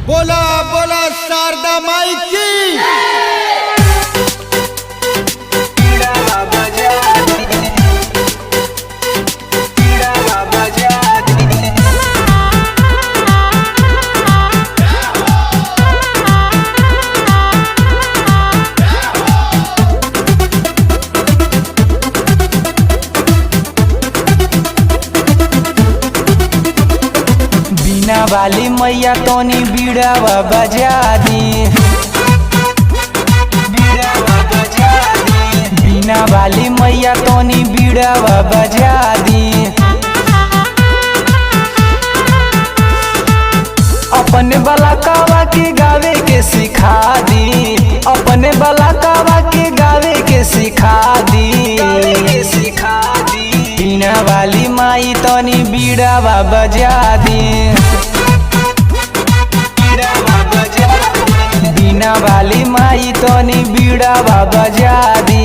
बोला बोला शारदा माई की। बीना वाली मैया तोनी बीड़ावा बजा दी। बीना वाली मैया तोनी बीड़ावा बजा दी। अपने बलाकावा के गावे के सिखा दी। अपने बलाकावा के गावे के सिखा दी। बीना वाली माई तोनी बीड़ावा बजा दी। बीना वाली माई तोनी बीड़ावा बजा दी।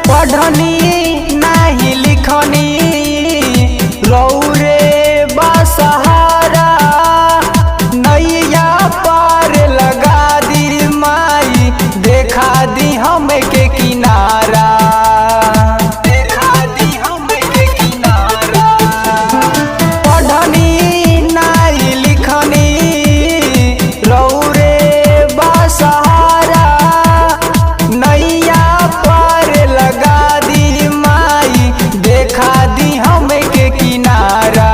पढ़नी नाही लिखनी रौरे बसहारा नैया पार लगा दी माई देखा दी हम के किनारा। पढ़नी नाही लिखनी रौरे बसहारा नैया पार लगा दी माई देखा दी हम के किनारा।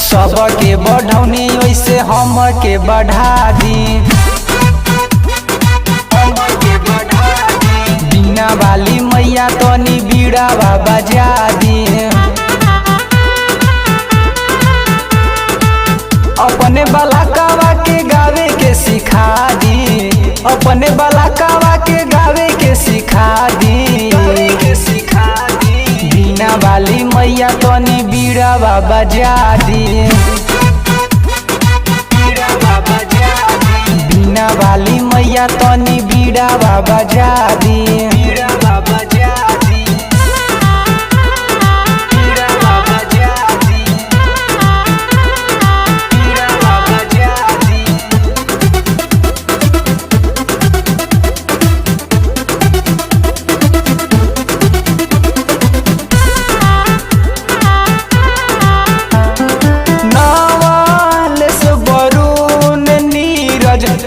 सबके बढ़ौनी वैसे हम के बढ़ा दी। बीना वाली मैया तोनी बीड़ावा बजा दी। अपने बलाकावा के गावे के सिखा दी। अपने बलाकावा के गावे के सिखा दी। बीना वाली मैया तोनी बीड़ावा बजा दी। बीना वाली मैया तोनी बीड़ावा बजा दी।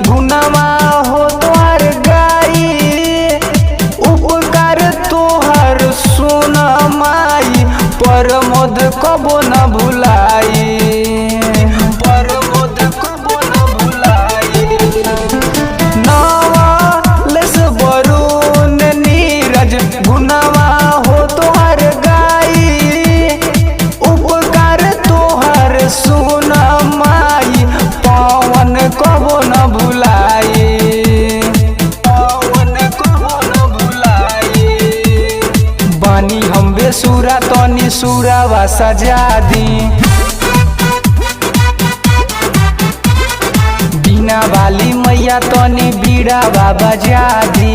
गुनामा हो तोहर गाई उपकार तोहर सुन माई परमोद कबो न भुलाई। नवलेस वरुण नीरज गुनामा हो तोहर गाई उपकार तोहर सुन माई पवन कबो न भुलाई। बानी हम बेसुरा तोनी सुरावा सजा दी। बीना वाली मैया तोनी बीड़ावा बजा दी।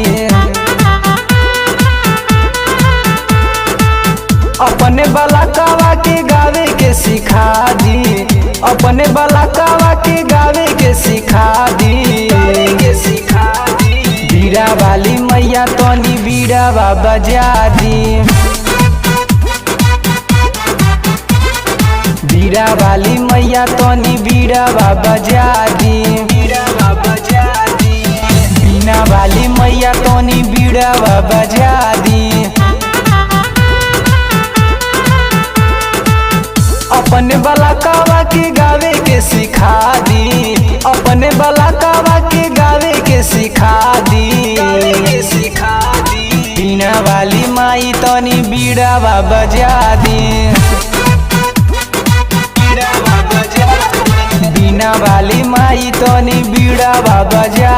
अपने बलाकावा के गावे के सिखा दी। अपने बलाकावा के गावे के सिखा दी। बीड़ा वाली मैया तोनी बीड़ावा बजा दी। बीड़ा वाली मैया तोनी बीड़ावा बजा दी। बीना वाली मैया तोनी बीड़ावा बजा दी। अपने बलाकावा के गावे के सिखा दी। अपने बलाकावा के गावे के सिखा दी। बीना वाली माई तोनी बीड़ावा बजा दी। तनी बीड़ा बाबा जा